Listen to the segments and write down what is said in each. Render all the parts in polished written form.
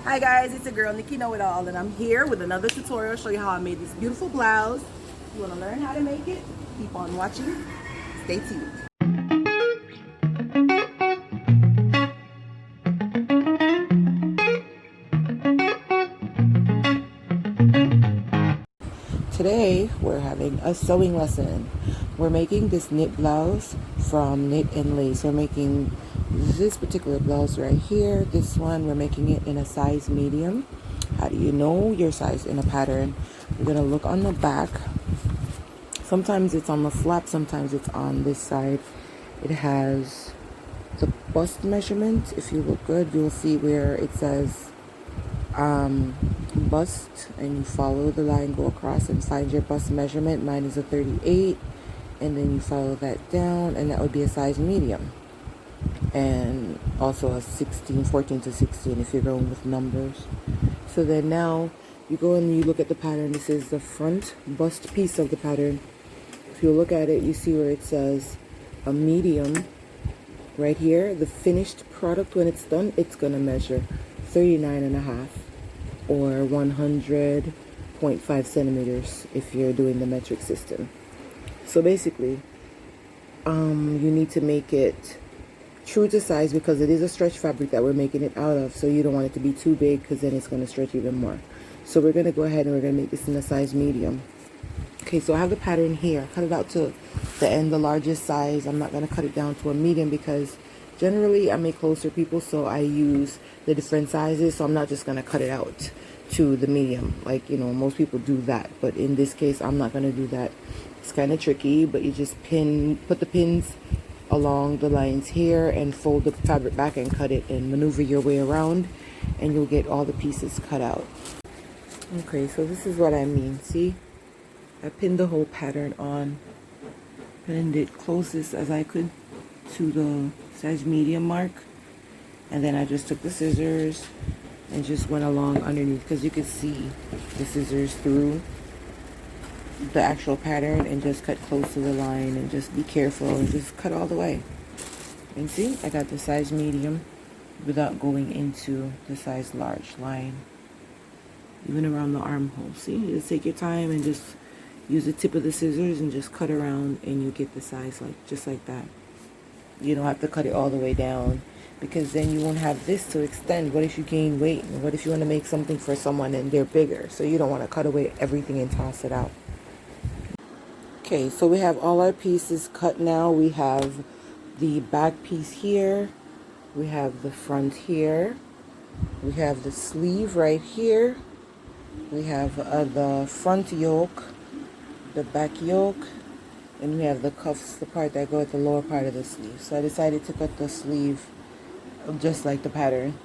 Hi guys, it's your girl Nikki Know It All, and I'm here with another tutorial show you how I made this beautiful blouse. If you want to learn how to make it, keep on watching. Stay tuned. Today we're having a sewing lesson. We're making this knit blouse from knit and lace. We're making this particular blouse right here. This one we're making it in a size medium. How do you know your size in a pattern? You're gonna look on the back. Sometimes it's on the flap, sometimes it's on this side. It has the bust measurement. If you look good, you'll see where it says bust, and you follow the line, go across and find your bust measurement. Mine is a 38, and then you follow that down, and that would be a size medium, and also a 16, 14 to 16 if you're going with numbers. So then now you go and you look at the pattern. This is the front bust piece of the pattern. If you look at it, you see where it says a medium right here. The finished product, when it's done, it's gonna measure 39.5 or 100.5 centimeters if you're doing the metric system. So basically, you need to make it true to size because it is a stretch fabric that we're making it out of, so you don't want it to be too big because then it's going to stretch even more. So we're going to go ahead and we're going to make this in a size medium. Okay, so I have the pattern here. Cut it out to the end, the largest size. I'm not going to cut it down to a medium because generally I make closer people, so I use the different sizes. So I'm not just going to cut it out to the medium like, you know, most people do that. But in this case, I'm not going to do that. It's kind of tricky, but you just put the pins along the lines here and fold the fabric back and cut it and maneuver your way around, and you'll get all the pieces cut out. Okay, so this is what I mean. See, I pinned the whole pattern on, pinned it closest as I could to the size medium mark, and then I just took the scissors and just went along underneath because you could see the scissors through the actual pattern, and just cut close to the line and just be careful and just cut all the way. And see, I got the size medium without going into the size large line, even around the armhole. See, you just take your time and just use the tip of the scissors and just cut around, and you get the size just like that. You don't have to cut it all the way down because then you won't have this to extend. What if you gain weight? And what if you want to make something for someone and they're bigger? So you don't want to cut away everything and toss it out. Okay, so we have all our pieces cut now. We have the back piece here. We have the front here. We have the sleeve right here. We have the front yoke, the back yoke, and we have the cuffs, the part that go at the lower part of the sleeve. So I decided to cut the sleeve just like the pattern.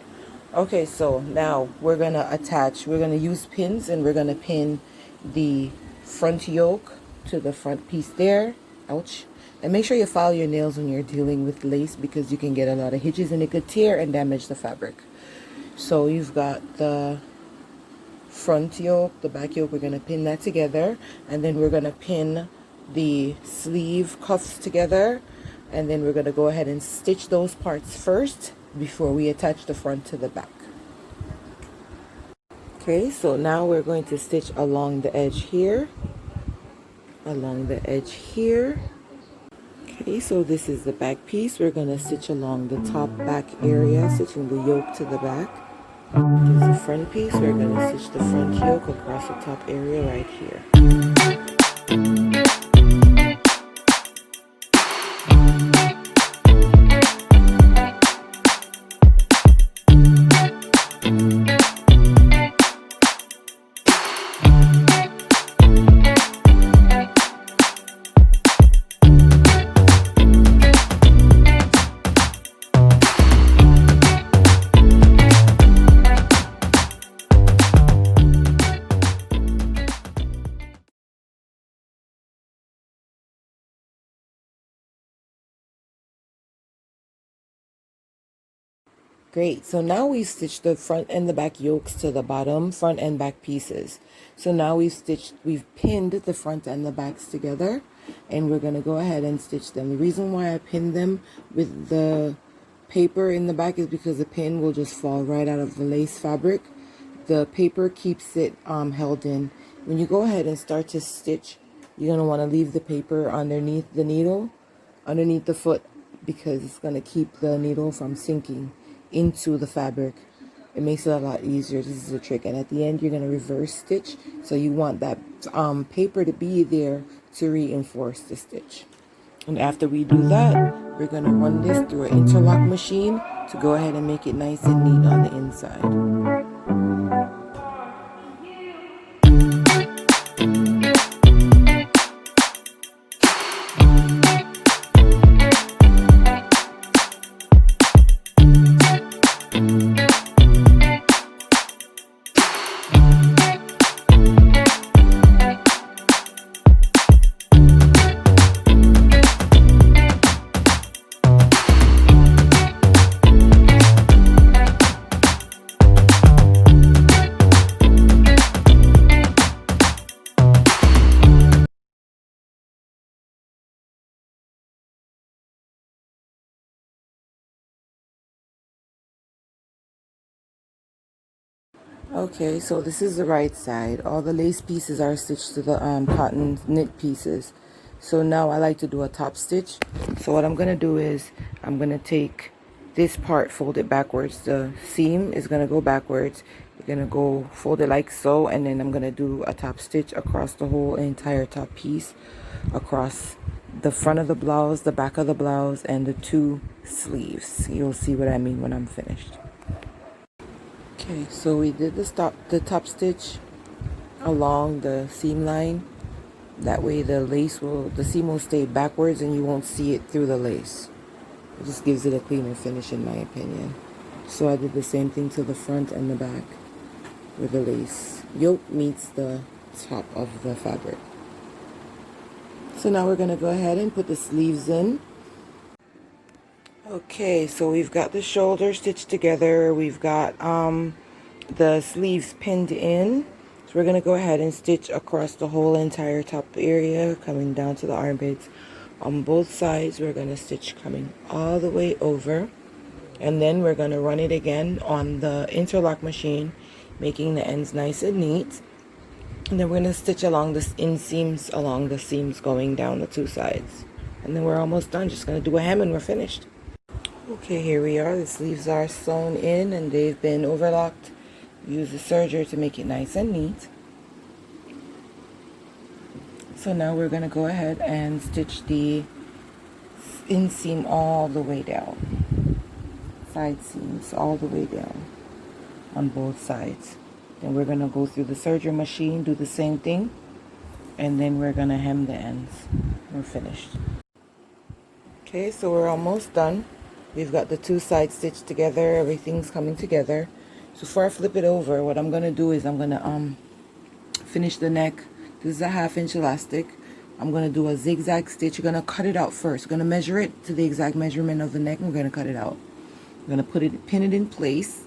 Okay, so now we're gonna use pins, and we're gonna pin the front yoke to the front piece there. Ouch. And make sure you file your nails when you're dealing with lace because you can get a lot of hitches and it could tear and damage the fabric. So you've got the front yoke, the back yoke, we're going to pin that together, and then we're going to pin the sleeve cuffs together, and then we're going to go ahead and stitch those parts first before we attach the front to the back. Okay, so now we're going to stitch along the edge here. Okay, so this is the back piece. We're going to stitch along the top back area, stitching the yoke to the back. Here's the front piece. We're going to stitch the front yoke across the top area right here. Great. So now we've stitched the front and the back yokes to the bottom, front and back pieces. So now we've pinned the front and the backs together, and we're going to go ahead and stitch them. The reason why I pinned them with the paper in the back is because the pin will just fall right out of the lace fabric. The paper keeps it held in. When you go ahead and start to stitch, you're going to want to leave the paper underneath the needle, underneath the foot, because it's going to keep the needle from sinking into the fabric. It makes it a lot easier. This is a trick. And at the end, you're going to reverse stitch. So you want that paper to be there to reinforce the stitch. And after we do that, we're going to run this through an interlock machine to go ahead and make it nice and neat on the inside. Okay, so this is the right side. All the lace pieces are stitched to the cotton knit pieces. So now I like to do a top stitch. So what I'm going to do is I'm going to take this part, fold it backwards. The seam is going to go backwards. You're going to go fold it like so, and then I'm going to do a top stitch across the whole entire top piece, across the front of the blouse, the back of the blouse, and the two sleeves. You'll see what I mean when I'm finished. Okay, so we did the top stitch along the seam line. That way the seam will stay backwards and you won't see it through the lace. It just gives it a cleaner finish in my opinion. So I did the same thing to the front and the back where the lace yoke meets the top of the fabric. So now we're going to go ahead and put the sleeves in. Okay, so we've got the shoulder stitched together. We've got the sleeves pinned in. So we're going to go ahead and stitch across the whole entire top area, coming down to the armpits. On both sides, we're going to stitch coming all the way over. And then we're going to run it again on the interlock machine, making the ends nice and neat. And then we're going to stitch along the inseams, along the seams going down the two sides. And then we're almost done. Just going to do a hem and we're finished. Okay, here we are. The sleeves are sewn in and they've been overlocked. Use the serger to make it nice and neat. So now we're going to go ahead and stitch the inseam all the way down. Side seams all the way down on both sides. Then we're going to go through the serger machine, do the same thing, and then we're going to hem the ends. We're finished. Okay, so we're almost done. We've got the two sides stitched together. Everything's coming together. So before I flip it over, what I'm going to do is I'm going to finish the neck. This is a 1/2 inch elastic. I'm going to do a zigzag stitch. You're going to cut it out first. We're going to measure it to the exact measurement of the neck. And we're going to cut it out. We're going to pin it in place.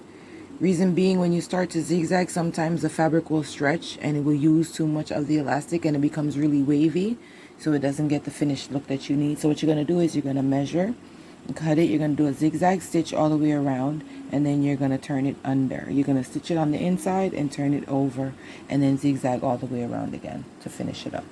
Reason being, when you start to zigzag, sometimes the fabric will stretch and it will use too much of the elastic and it becomes really wavy. So it doesn't get the finished look that you need. So what you're going to do is you're going to measure and cut it. You're going to do a zigzag stitch all the way around, and then you're going to turn it under. You're going to stitch it on the inside and turn it over, and then zigzag all the way around again to finish it up.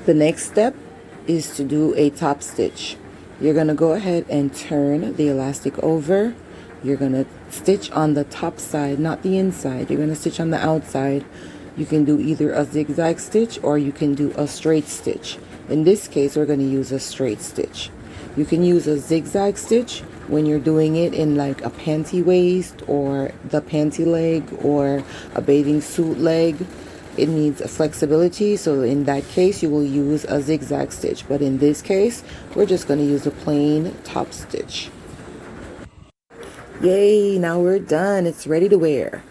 The next step is to do a top stitch. You're going to go ahead and turn the elastic over. You're going to stitch on the top side, not the inside. You're going to stitch on the outside. You can do either a zigzag stitch or you can do a straight stitch. In this case, we're going to use a straight stitch. You can use a zigzag stitch when you're doing it in like a panty waist or the panty leg or a bathing suit leg. It needs a flexibility, so in that case you will use a zigzag stitch, but in this case we're just going to use a plain top stitch. Yay, now we're done. It's ready to wear.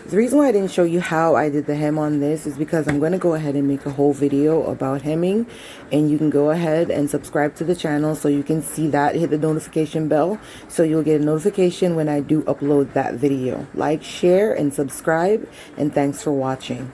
The reason why I didn't show you how I did the hem on this is because I'm going to go ahead and make a whole video about hemming, and you can go ahead and subscribe to the channel so you can see that. Hit the notification bell so you'll get a notification when I do upload that video. Like, share, and subscribe, and thanks for watching.